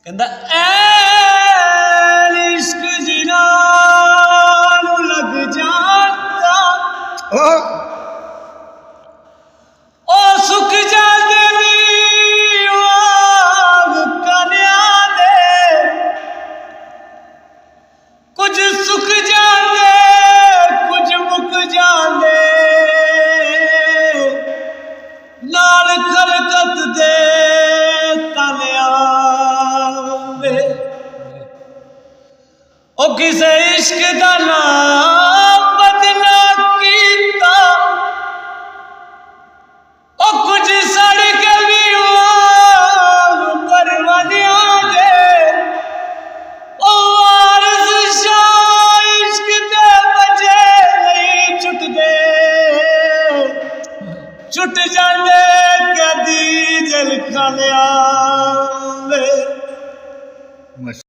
कहता इश्क जिना लग जाता ओ सुख जाते कन्या दे कुछ सुख जाते कुछ मुक जाते नाल खलकत दे तलिया ओ किसे इश्क दा नाम बदना कीता ओ कुछ सड़ के भी परवानिया दे ओ वारिस शाह इश्क दे बजे नहीं छुट जाते कदी जल खालिया